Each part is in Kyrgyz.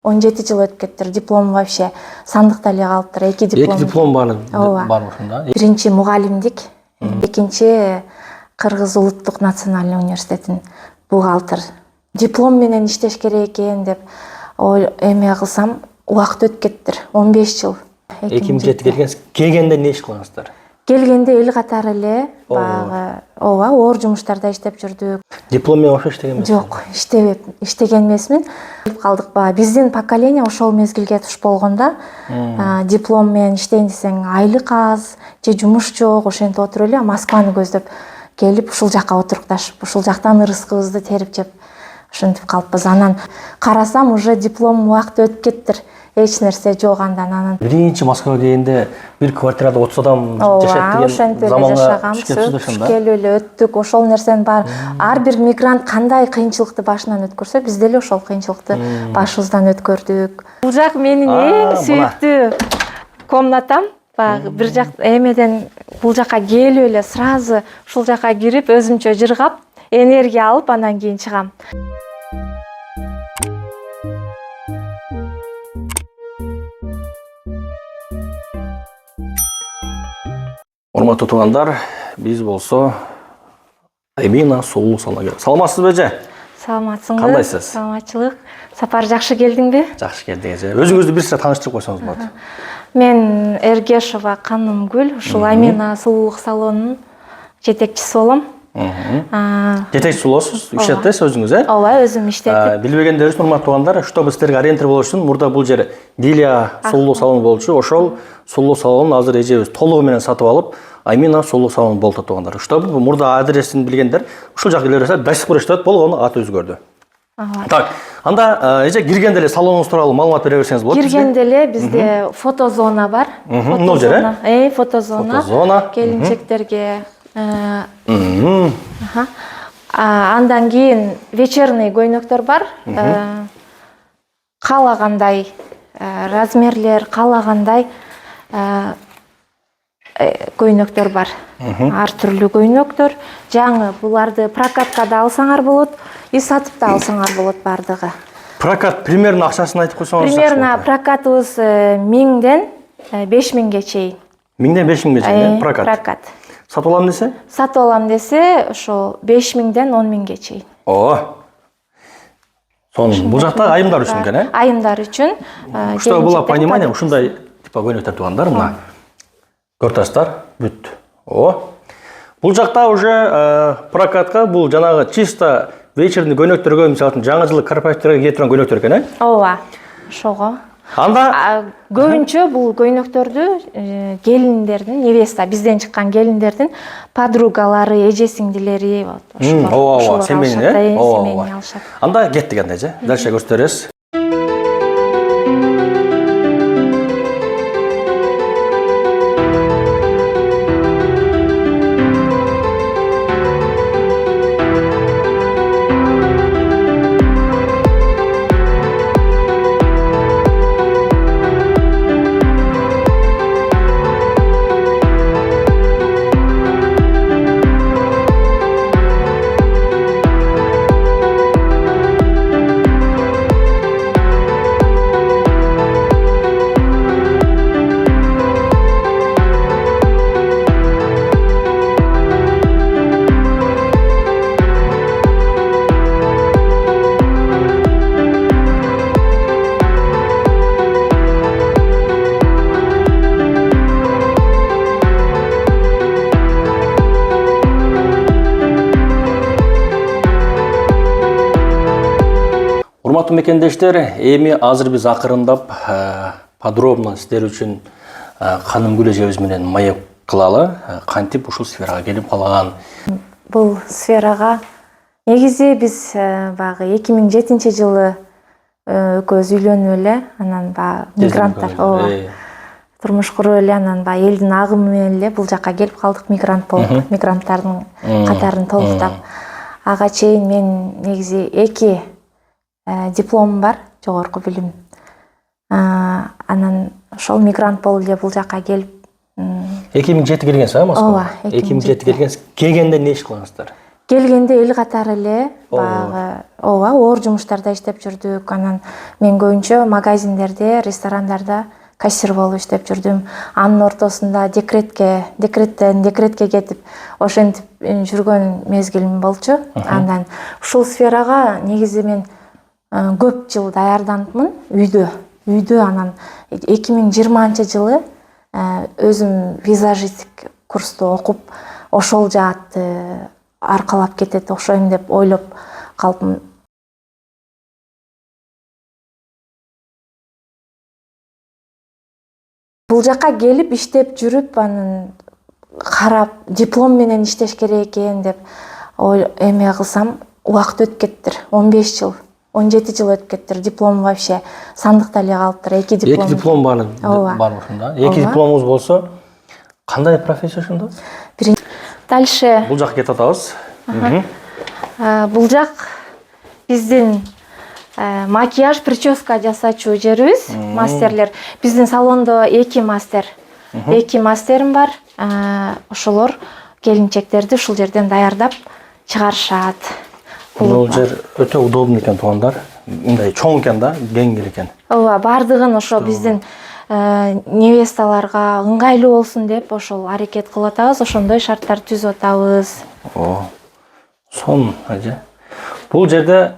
17 жыл өтүп кетиптир. Диплом вообще сандыкта эле калыптыр. 2 диплом. 2 диплом бар ушунда. Биринчи мугалимдик, экинчи Кыргыз улуттук национальный университетин бухгалтер. Диплом менен иштеш керек экен деп эме кылсам, убакыт өтүп кетиптир. 15 жыл. 2007 келгенде не иш кылгансыздар? Келгенде эл катары эле баягы оор жумуштарда иштеп жүрдүк. Диплом менен ошо иштеген эмессиз? Жок, иштеген эмесмин. Калдык баягы биздин поколение ошол мезгилге туш болгондо диплом менен иштейин десең айлык аз, же жумуш жок, ошентип отуруп эле Москваны көздөп келип ушул жакка отурукташып, ушул жактан ырыскыбызды терип жеп ошентип калыппыз. Анан карасам уже диплом убакыт өтүп кетиптир. Эч нерсе жок андан. Биринчи Москвага келгенде бир квартирада 30 адам жашайт деген заманга чыкканбыз. Келип эле өттүк. Ошол нерсени бар. Ар бир мигрант кандай кыйынчылыкты башынан өткөрсө, биз деле ошол кыйынчылыкты башыбыздан өткөрдүк. Бул жак менин эң сүйүктүү комнатам. Баягы бир жак эмеден бул жакка келип эле сразу ушул жакка кирип, өзүмчө жыргап, энергия алып, анан кийин чыгам. Урматтуу туугандар, биз болсо Аймина Сулуулук салонуна келдик. Саламатсызбы эже? Саламатсыңбы? Кандайсыз? Саламатчылык. Сапар жакшы келдиңби? Жакшы келдиңиз. Өзүңүздү бир сыйра тааныштырып койсоңуз болот. Мен Эргешова Канымгүл, ушул Аймина Сулуулук салонунун жетекчиси болом. Жетекчиси болосуз, иштетесиз өзүңүз, э? Ооба, өзүм иштетип. Билбегендерибиз, урматтуу туугандар, чтобы сиздерге ориентир болуш үчүн, мурда бул жер Дилия сулуулук салону болчу, ошол сулуулук салонун азыр эжебиз толугу менен сатып алып, Аймина сулуулук салону болуп туугандар. Чтобы мурда адресин билгендер, ушул жакка келе берсе, до сих пор иштеп болгону аты өзгөрдү. Так, анда эже киргенде эле салонуңуз тууралуу маалымат бере берсеңиз болот. Киргенде эле бизде фотозона бар. Мына жер, э? Фотозона. Келинчектерге андан кийин вечерний көйнөктөр бар. Каалагандай размерлер, каалагандай көйнөктөр бар. Ар түрлүү көйнөктөр. Жаңы буларды прокатка да алсаңар болот, и сатып да алсаңар болот бардыгы. Прокат примерно акчасын айтып койсоңуз. Примерно прокатыбыз 1000ден 5000ге чейин. 1000ден 5000ге чейин прокат. Прокат. Сатып алам десе? Сатып алам десе, ошо 5000ден 10000ге чейин. Сонун бул жакта айымдар үчүн экен, э? Айымдар үчүн. Что было понимание, ушундай типа көйнөктөр туугандар, мына. Көртастар, бүт. Бул жакта уже прокатка бул жанагы чисто вечерний көйнөктөргө, мисалы үчүн жаңы жылдык корпоративтерге кие турган көйнөктөр экен, э? Ооба. Ошого. Анда көбүнчө бул көйнөктөрдү келиндердин, невеста, бизден чыккан келиндердин подругалары, эже сиңдилери, ооба, семейный, семейный алышат. Анда кеттик анда эже. Дальше көрсөтөрүз. Урматтуу мекендештер, эми азыр биз акырындап подробно сиздер үчүн Канымгүл эжебиз менен маек кылалы, кантип ушул сферага келип калган. Бул сферага негизи биз багы 2007 жылы экөөбүз үйлөнүп эле, анан мигранттар, турмуш куруп эле, анан элдин агымы менен эле бул жакка келип калдык, мигрант болуп, мигранттардын катарын толуктап. Ага чейин мен негизи 2 дипломум бар, жогорку билим. Анан ошол мигрант болуп эле бул жакка келип 2007 келгенсиз, Москвага? Ооба, 2007 келгенсиз. Келгенде не иш кылгансыздар? Келгенде эл катары эле Баягы ооба оор жумуштарда иштеп жүрдүк. Анан мен көбүнчө магазиндерде, ресторандарда кассир болуп иштеп жүрдүм. Анын ортосунда декретке кетип ошентип жүргөн мезгилим болчу. Андан ушул сферага негизи мен көп жыл даярдандымын үйдө. Анан 2020 жылы өзүм визажистик курсту окуп, ошол жаатты аркалап кетет окшойм деп ойлоп калдым. Бул жака келип иштеп жүрүп, анан карап диплом менен иштеш керек экен деп эме кылсам, убакыт өтүп кеттир. 15 жыл, 17 жыл өтүп кеттир. Диплом вообще сандыкта эле калыптыр. 2 диплом. 2 диплом бар ушунда. 2 дипломуңуз болсо, кандай профессия ошондо? Дальше Бул жакка кетип атабыз. Бул жак биздин макияж, прическа жасачу жерибиз, мастерлер. Биздин салондо 2 мастерим бар. Ошолор келинчектерди ушул жерден даярдап чыгарышат. Бул жер өтө удобный экен туугандар. Мындай чоң экен да, кеңир экен. Ооба, бардыгын ошо биздин невесталарга ыңгайлуу болсун деп ошол аракет кылып атабыз, ошондой шарттар түзүп атабыз. Сон, ажа. Бул жерде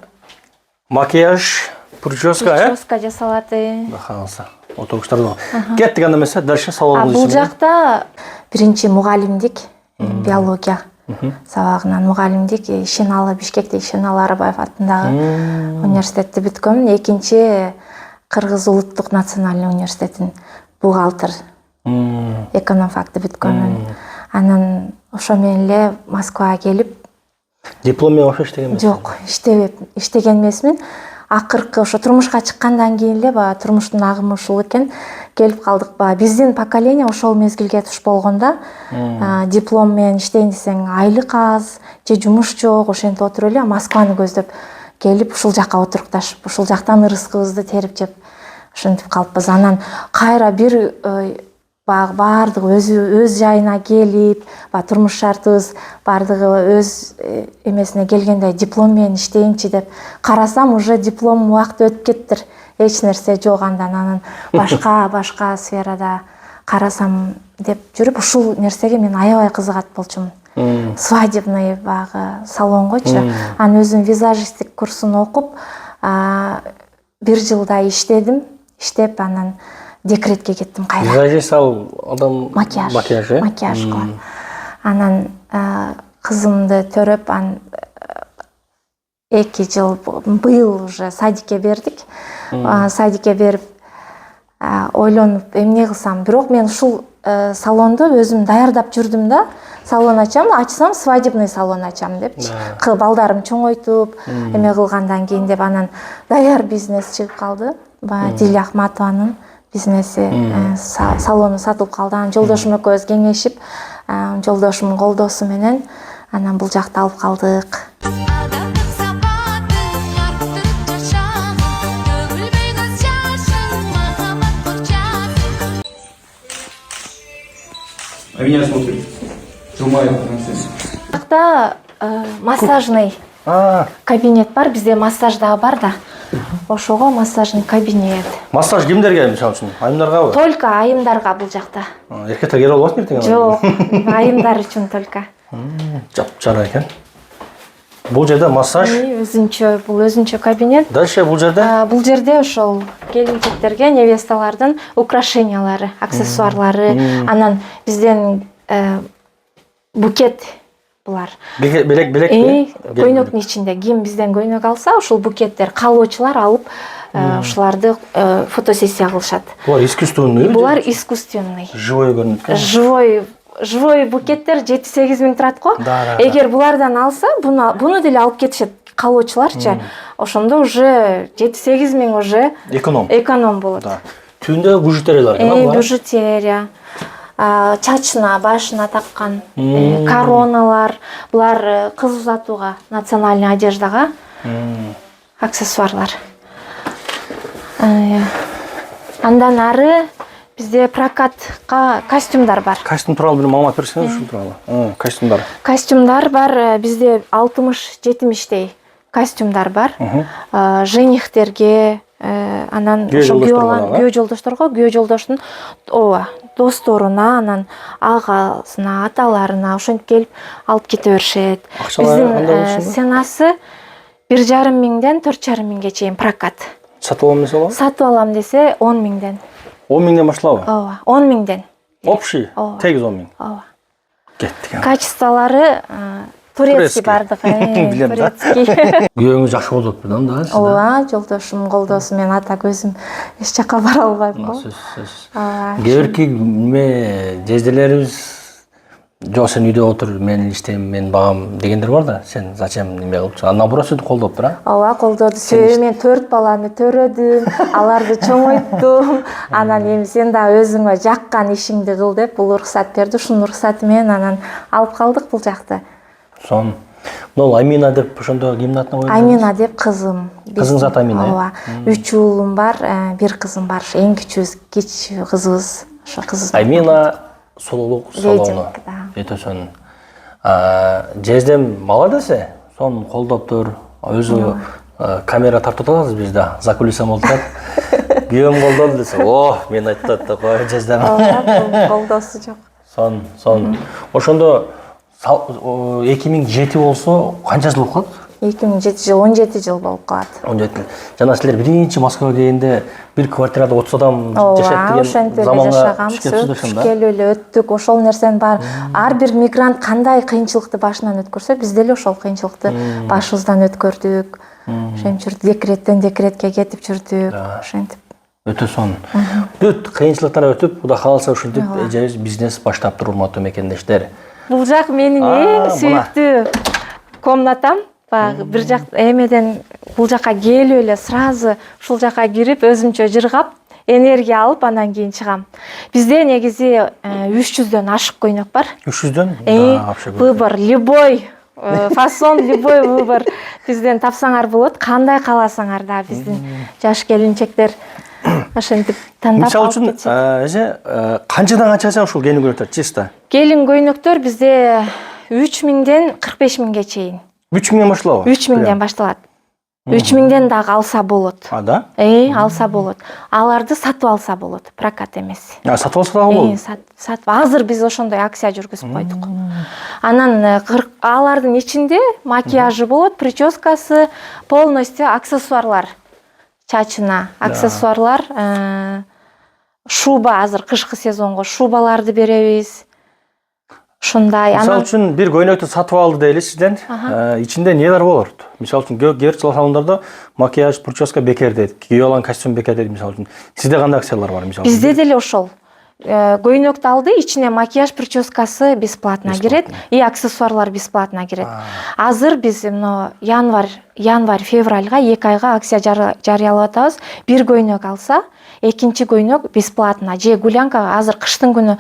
макияж, прическа жасалат. Бахалса. Отургучтар да. Кеттик анда эмесе, дальше салондун Бул жакта биринчи мугалимдик, биология сабагынан мугалимдик, Бишкекте Ишеналы Арабаев атындагы университетти бүткөмүн. Экинчи Кыргыз улуттук национальный университетин бухгалтер, экономфакты бүткөмүн. Анан ошо менен эле Москвага келип, диплом менен ошо иштеген эмессиз? Жок, иштеген эмесмин. Акыркы ошо турмушка чыккандан кийин эле турмуштун агымы ушул экен, келип калдык. Биздин поколение ошол мезгилге туш болгондо диплом менен иштейин десең айлык аз, же жумуш жок, ошентип отуруп эле Москваны көздөп келип ушул жакка отурукташып, ушул жактан ырыскыбызды терип жеп ошентип калыппыз. Анан кайра бир бардыгы өз жайына келип, турмуш шартыбыз бардыгы өз эмесине келгенде диплом менен иштейинчи деп карасам, уже диплом убакыты өтүп кеттир. Эч нерсе жок. Анан башка сферада карасам деп жүрүп, ушул нерсеге мен аябай кызыгат болчумун. Свадебный салонгочу. Анан өзүм визажистик курсун окуп, 1 жылдай иштеп, анан декретке кеттим кайра. Визажист ал адам макияж кылат. Анан кызымды төрөп, 2 жыл быйыл уже садикке бердик. Садикке берип ойлонуп эмне кылсам, бирок мен ушул салонду өзүм даярдап жүрдүм да. Салон ачсам свадебный салон ачам депчи. Балдарым чоңойтуп, эме кылгандан кийин деп, анан даяр бизнес чыгып калды. Дилия Ахматованын бизнеси, салону сатылып калды. Анан жолдошум экөөбүз кеңешип, жолдошумдун колдоосу менен анан бул жакты алып калдык. Меня смотрит. Жумаев Рамсес. Жакта массажный кабинет бар, бизде массаж дагы бар да. Ошого массажный кабинет. Массаж кимдерге, мисалы үчүн? Айымдаргабы? Только айымдарга бул жакта. Эркектер келип албасың эртең? Жок, айымдар үчүн только. Жапжара экен. Бул жерде массаж. Бул өзүнчө кабинет. Дальше бул жерде? Бул жерде ошол келинчектерге, невесталардын украшениялары, аксессуарлары, анан бизден букет булар. Белекпи? Көйнөктүн ичинде ким бизден көйнөк алса, ушул букеттер каалоочулар алып, ушуларды фотосессия кылышат. Булар искусственный? Булар искусственный. Живой көрүнөт. Живой букеттер 7-8 миң турат го. Эгер булардан алса, буну деле алып кетишет каалоочуларчы. Ошондо уже 7-8 миң уже эконом болот. Түндө бижутериялар бар. Бижутерия, чачына, башына таккан короналар, булар кыз узатууга, национальный одеждага аксессуарлар. Андан ары бизде прокатка костюмдар бар. Костюм тууралуу бир маалымат берсеңиз ушул тууралуу. Костюмдар. Костюмдар бар, бизде 60-70 дей костюмдар бар. Женихтерге, анан күйөө жолдошторго, күйөө жолдоштун ооба досторуна, анан агасына, аталарына ошентип келип алып кете беришет. Биздин ценасы 1,5 миңден 4,5 миңге чейин прокат. Сатып алам десе болобу? Сатып алам десе 10 миңден. 10 миңден башталабы? Ооба, 10 миңден. Общий? Тегиз 10 миң. Ооба. Кеттик. Качестволары турецкий бардык. Турецкий. Күйөөңүз жакшы болуп атпы да? Ооба, жолдошум колдосу, мен ата көзүм эч жакка бара албайм го. Кээ бирки жезделерибиз жок сен үйдө отур, мен иштейм, мен багам дегендер бар да, сен зачем неме кылыпчы? Наоборот сени колдоптур, а? Ооба, колдоду. Себеби мен 4 баланы төрөдүм, аларды чоңойттум. Анан эми сен да өзүңө жаккан ишиңди кыл деп бул уруксат берди. Ушунун уруксаты менен анан алып калдык бул жакты. Сон. Мына Амина деп ошондо кимдин атына коюлган? Амина деп кызым. Кызыңыз аты Амина, Ооба. 3 уулум бар, 1 кызым бар. Эң кичүү кызыбыз. Ошо кызыбыз. Амина Сулуулук салону. Жетөсүн. Жездем молодец, сон колдоптур. Өзү камера тартып атабыз биз да. За кулисам олтурат. Күйөөм колдоду десе, "О, мен айтып атты, кой жездем." Ооба, колдосу жок. Сон. Ошондо 2007 болсо канча жыл болуп калат? 2007 жыл, 17 жыл болуп калат. 17 жыл. Жана силер биринчи Москвага келгенде бир квартирада 30 адам жашайт деген заманга жашагам, эле өттүк. Ошол нерсени бар. Ар бир мигрант кандай кыйынчылыкты башынан өткөрсө, биз деле ошол кыйынчылыкты башыбыздан өткөрдүк. Ошентип декреттен декретке кетип жүрдүк. Ошентип. Өтө сон. Бүт кыйынчылыктан өтүп, Кудай кааласа ушинтип эжебиз бизнес баштаптыр, урматтуу мекендештер. Бул жак менин эң сүйүктүү комнатам. Багы бир жак эмеден бул жакка келип эле сразу ушул жакка кирип өзүмчө жыргап, энергия алып анан кийин чыгам. Бизде негизи 300дөн ашык көйнөк бар. 300дөн? Выбор любой фасон, любой выбор бизден тапсаңар болот. Кандай кааласаңар да биздин жаш келинчектер ошентип тандап. Мисалы үчүн, эже канчадан канчача ушул келин көйнөктөр чисто? Келин көйнөктөр бизде 3 миңден 45 миңге чейин. 3 миңден башталабы? 3 миңден башталат. 3 миңден дагы алса болот. Да? Алса болот. Аларды сатып алса болот, прокат эмес. Сатып алса дагы болот? Сатып. Азыр биз ошондой акция жүргүзүп койдук. Анан алардын ичинде макияжы болот, прическасы, полностью аксессуарлар. Чачына аксессуарлар, шуба, азыр кышкы сезонго шубаларды беребиз. Ушундай. Мисалы үчүн бир көйнөктү сатып алды дейли сизден. Ичинде эмелер болот? Мисалы үчүн кээ бир салондордо макияж, прическа бекер дейт, кийип алган костюм бекер дейт мисалы үчүн. Сизде кандай акциялар бар мисалы? Бизде деле ошол. Көйнөктү алды, ичине макияж, прическасы бесплатно кирет, и аксессуарлар бесплатно кирет. Азыр биз январь-февральга 2 айга акция жарыялап атабыз. Бир көйнөк алса, экинчи көйнөк бесплатно. Же гулянкага азыр кыштын күнү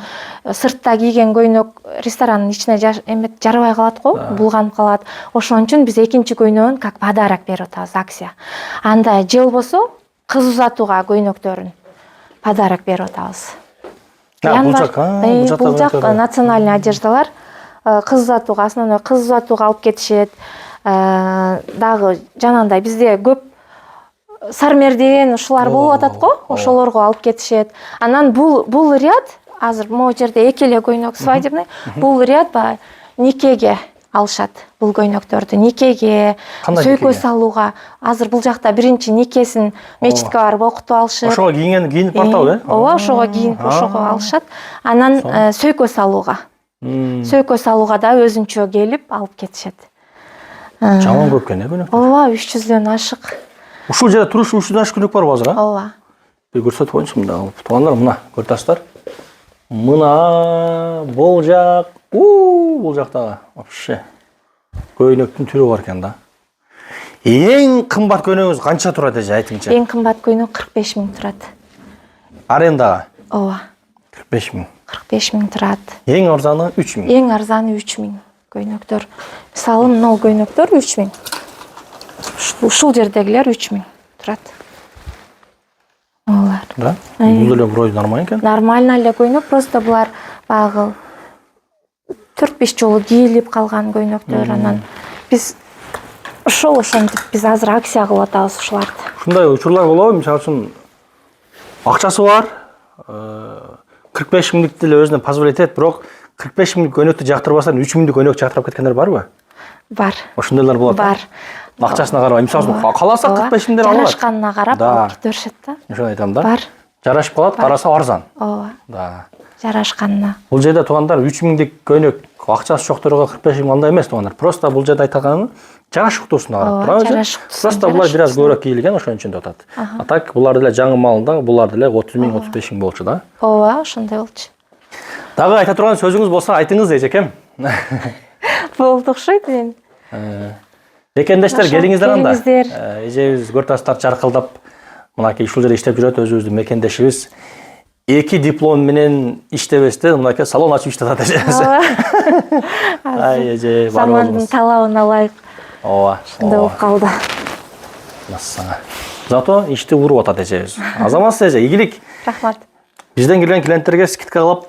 сыртта кийген көйнөк ресторанын ичине жарабай калат го, булганып калат. Ошон үчүн биз экинчи көйнөгүн как подарок берип атабыз, акция. Анда же болбосо кыз узатууга көйнөктөрүн подарок берип атабыз. Бул жак национальный одеждалар. Кыз узатууга, основной кыз узатууга алып кетишет. Дагы жанагындай бизде көп сармер деген ушулар болуп атат го, ошолорго алып кетишет. Анан бул ряд азыр могу жерде эки эле көйнөк свадебный. Бул ряд никеге алышат бул көйнөктөрдү. Никеге, сөйкө салууга. Азыр бул жакта биринчи никесин мечитке барып окутуп алышат. Ошого кийинип бартабы, Ооба, ошого кийинип ошого алышат. Анан сөйкө салууга. Сөйкө салууга да өзүнчө келип алып кетишет. Жаман көп экен көйнөктөр. Ооба, 300дөн ашык. Ушул жерде туруш 300дөн ашык көйнөк барбы азыр, а? Ооба. Бир көрсөтүп коюңчу мында. Туугандар, мына көрүп Мына бул жак, бул жактагы вообще көйнөктүн түрү бар экен да. Эң кымбат көйнөгүңүз канча турат эже, айтыңчы? Эң кымбат көйнөк 45 миң турат. Арендага? Ооба. 45 миң. 45 миң турат. Эң арзаны 3 миң. Эң арзаны 3 миң көйнөктөр. Мисалы, мына көйнөктөр 3 миң. Ушул жердегилер 3 миң турат. Олар. Да? Бул эле вроде нормально экен. Нормально эле көйнөк, просто булар багы 4-5 жолу кийилип калган көйнөктөр. Анан биз ошол ошентип биз азыр акция кылып атабыз ушуларды. Ушундай учурлар болобу? Мисалы үчүн акчасы бар, 45 миңдикти эле өзүнө позволить этет, бирок 45 миңдик көйнөктү жактырбастан 3 миңдик көйнөк жактырып кеткендер барбы? Бар. Ошондойлор болот. Бар. Акчасына карабай, мисалы кааласа 45 миңден алат. Жарашканына карап алып кете беришет да. Ошону айтам да. Бар. Жарашып калат, караса арзан. Ооба. Да. Жарашканына. Бул жерде туугандар 3 миңдик көйнөк акчасы жокторго 45 миң андай эмес туугандар. Просто бул жерде айтылганы жарашыктуусуна карап турабы? Просто булар бир аз көбүрөөк кийилген, ошон үчүн деп атат. А так булар деле жаңы малында, булар деле 30 миң, 35 миң болчу да. Ооба, ошондой болчу. Дагы айта турган сөзүңүз болсо айтыңыз эжекем. Болду окшойт эми. Мекендештер келиңиздер анда. Келиңиздер. Эжебиз көртастар жаркылдап мынакей ушул жерде иштеп жүрөт, өзүбүздүн мекендешибиз. 2 диплом менен иштебестен мынакей салон ачып иштеп атат эжебиз. Ай эже, бар болуңуз. Замандын талабына ылайык. Ооба. Ошондой болуп калды. Массага. Зато ишти уруп атат эжебиз. Азаматсыз эже, ийгилик. Рахмат. Бизден келген клиенттерге скидка кылып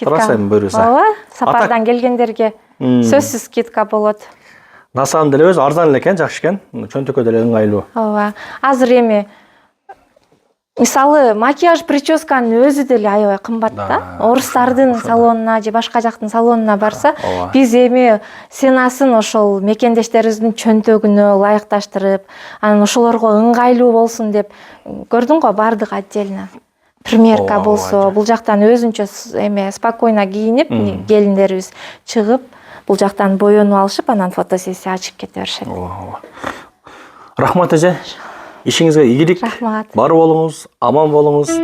турасыз эми буйруса. Ооба, сапардан келгендерге сөзсүз скидка болот. На самом деле өзү арзан эле экен, жакшы экен. Чөнтөккө деле ыңгайлуу. Ооба. Азыр эми мисалы макияж прическанын өзү деле аябай кымбат да. Орустардын салонуна же башка жактын салонуна барса, биз эми ценасын ошол мекендештерибиздин чөнтөгүнө ылайыкташтырып, анан ошолорго ыңгайлуу болсун деп көрдүң го, бардык отдельно. Примерка болсо, бул жактан өзүнчө эме спокойно кийинип, келиндерибиз чыгып, бул жактан боенуп алышып, анан фотосессия ачып кете беришет. Рахмат эже. Ишиңизге ийгилик. Рахмат. Бар болуңуз, аман болуңуз.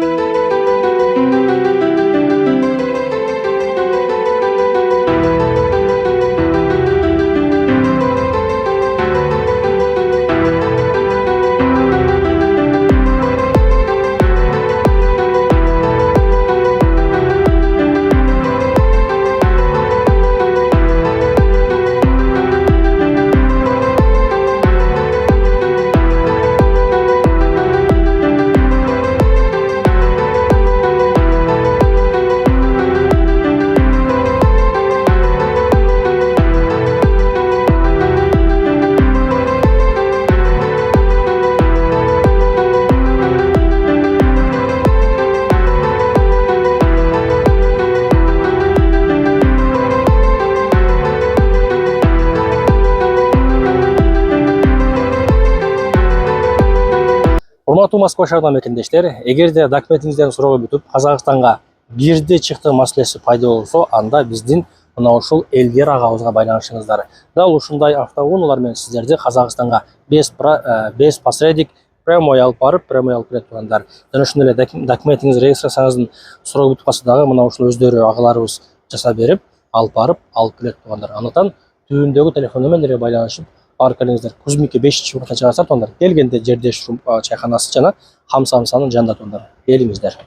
Урматтуу Москва шаарынын мекендештер, эгерде документиңиздерди суроого бүтүп, Казакстанга бирди чыкты маселеси пайда болсо, анда биздин мына ушул Элдер агабызга байланышыңыздар. Дал ушундай автоунаалар менен сиздерди Казакстанга без посредник прямой алып барып, прямой алып келет тургандар. Жана ошондой эле документиңиз, регистрацияңыздын суроого бүтүп калса дагы мына ушул өздөрү агаларыбыз жасап берип, алып барып, алып келет тургандар. Андан түбүндөгү телефон номерлерге байланышып, бар келиңиздер. Кузмике 5-чыгып чыгарсат ондар. Келгенде жердеш чайканасы жана Хамсамсанын жанында тургандар. Келиңиздер.